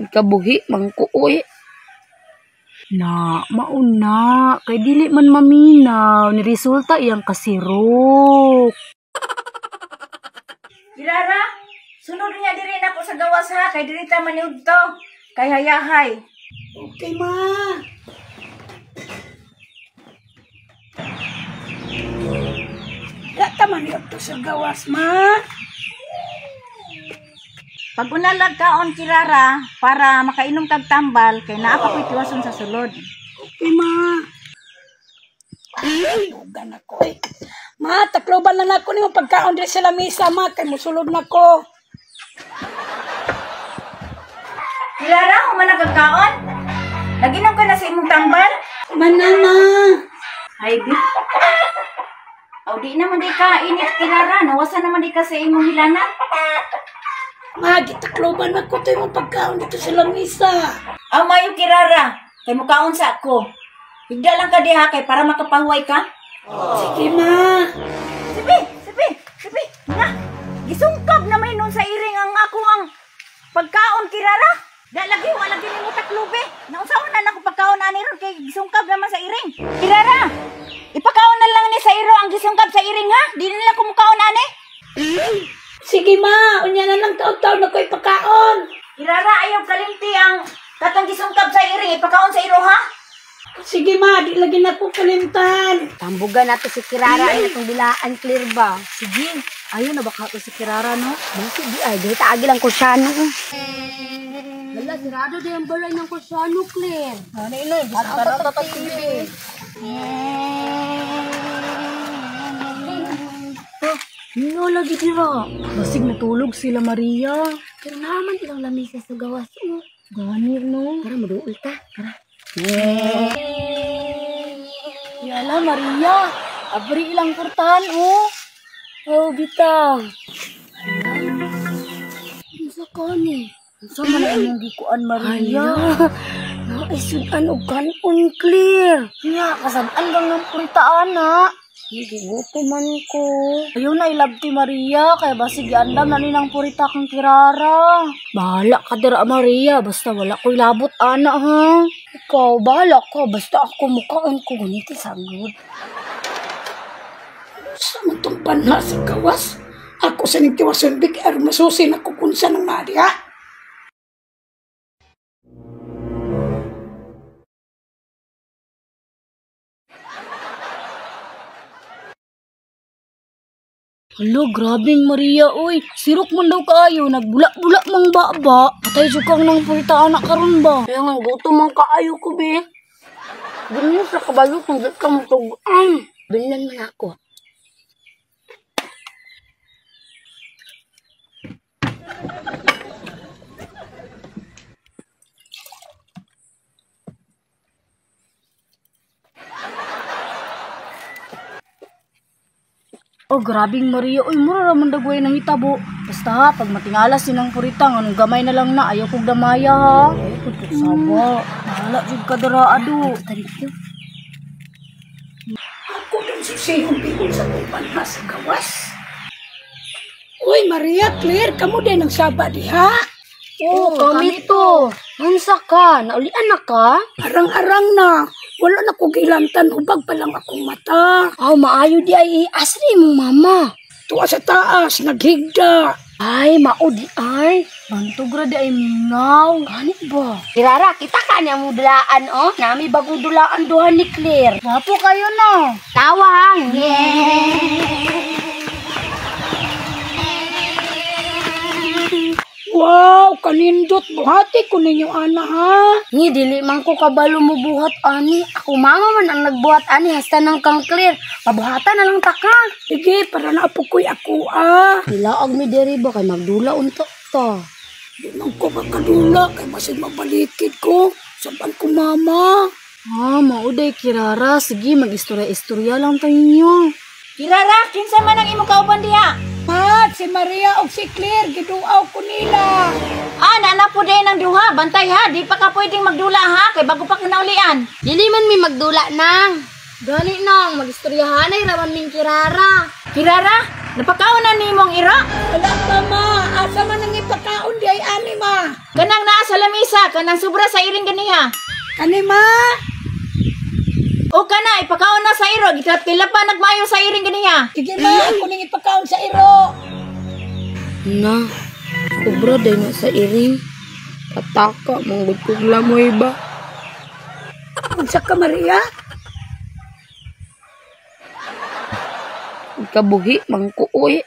Kabuhi mangkuoy. Na, mauna. Kay dili man maminaw. Ni resulta iyang kasirok. Kirara, sunod niya diri na ko sa gawas ha. Kay diri ta maniud to. Kay hayahay. Okay, ma. Gata man yun to sa gawas, ma. Pag unalag kaon Kirara, para makainom kag tambal, kay naa pa ko'y tiwason sa sulod. Okay, ma. Ay, lugan ako eh. Ma, takloban lang ako ni mo pagkaon din sa lamisa, ma. Kay musulod na ko. Kirara, humana kag kaon? Naginom ka na sa imong tambal? Manana. Ay, di. O, di naman di ka init, Kirara. Nawasan naman di ka sa imong hilana. Ma, gitakloban ako to yung pagkaon dito sa lamisa. Aw, mayo, Kirara. Kay mukaon sa ako. Higda lang ka diha kay para makapahuway ka. Sige, ma. Sipi. Na, gisungkab na may nun sa iring ang ako ang pagkaon, Kirara. Lagi ni mo taklubi. Nausaon na ako pagkaon ani ron kay gisungkab naman sa iring. Kirara, ipakaon na lang ni sa iro ang gisungkab sa iring ha. Di nila kumukaon ani. Sige, ma. Unya na lang taon-taon na ko ipakaon. Kirara, ayaw kalimti ang katong gisungkab sa iring. Ipakaon sa iro ha. Sige, ma. Di lagi na ko kalimtan. Tambugan nato si Kirara ay natong bilaan clear ba? Sige. Ayun na baka to si Kirara no. Basi di ay dili taagi lang kusyano. Wala sirado di ang balay ng kusyano clear. Ano ino bisara ta ta TV. Nino lagi dira. Basig natulog sila Maria. Pero naman ilang lamisa sa gawas. Gani no. Tara maduol ta. Tara. Yala Maria. Abri ilang portahan oh bitaw. Isa ka ni. Isa man ang gikuan Maria. Naisudan og kanon clear. Nya kasabaan gang ng portaan na. Hindi gusto man ko. Ayaw na ilabti Maria. Kaya basig andam na ninang purita kang Kirara. Bahala ka dira Maria. Basta wala ko ilabot ana ha. Ikaw bahala ka. Basta ako mukaan ko. Ganito sagod. Sa matong panha sa gawas. Ako sa nagtiwasan big air masusin ako kung saan ang Maria. Hala, grabing Maria, oy. Sirok man daw kaayo, nagbula-bula mang baba. Patay siya kang nang puritaan na karon ba? Kaya nga, gusto mang kaayo ko, be. Ganyan sa kabalot, hindi ka matugaan. Bilan man ako. Oh, grabing Maria. Uy, mura raman dagway nang hitabo. Basta ha, pag matingala sinang puritang, anong gamay na lang na. Ayaw kong damaya ha. Ayaw kong kusaba. Mahala jud ka dara, ado. Ako din susihong bigol sa kong panha sa gawas. Uy, Maria, clear. Kamu din ang saba diha. Oh, kami to. Mansa ka? Naulian na ka? Arang-arang na. Wala na ko gilantan. Hubag pa lang akong mata. Oh, maayo di ay asri mong mama. Tuwa sa taas, naghigda. Ay, maudi ay. Bantog ra di ay minaw. Ganit ba? Kirara, kita ka niya mo dulaan, oh. Nami bagong dulaan duhan ni Claire. Wapo kayo, no? Tawang. Wow, kanindot. Buhati ko ninyo, ana, ha? Ni, dili man ko kabalo mo buhat, ani. Ako mama man ang nagbuhat, ani. Hasta ng kang Claire. Pabuhatan na lang taka. Sige, para naapukoy ako, ah. Ilaag mi diri ba kay magdula untok to. Di man ko makadula, kay masin mabalikid ko. Saban ko, mama. Ah, mauday Kirara. Sige, mag-istorya-istorya lang tayo ninyo. Kirara, kinsa man ang imong kauban diha? Mat, si Maria o si Claire, giduaw ko nila. Nana po din ang duha. Bantay ha. Di pa ka pwedeng magdula ha. Kay bago pa kinaulian. Dili man mi magdula nang. Gani nang, mag-istoryahan ay raman ming Kirara. Kirara, napakaon na ni mong ira? Wala, mama. Asa man ang ipakaon di ay anima. Kanang naa sa lamisa, kanang sobra sa iring ganiha. Anima. O kana, ipakaon na sa iro. Pila pa nagmayo sa iring ganiha. Sige ma, ako ning ipakaon sa iro. Na, sobra day na sa iring. Pataka, manggod kong lamoy ba? Unsa ka Maria? Ikabuhi, mangkuoy.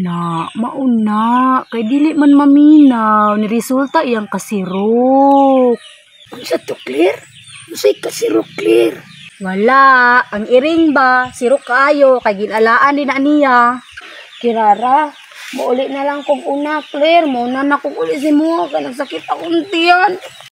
Na, mauna. Kay dili man maminaw. Ni resulta iyang kasirok. Unsa to clear? Unsay ka sirok clear? Wala. Ang iring ba? Sirok kayo. Kay ginalaan din na niya. Kirara, mauli na lang kong una, Claire. Mauna na kong uli si mo. Kaya nagsakit akong tiyan.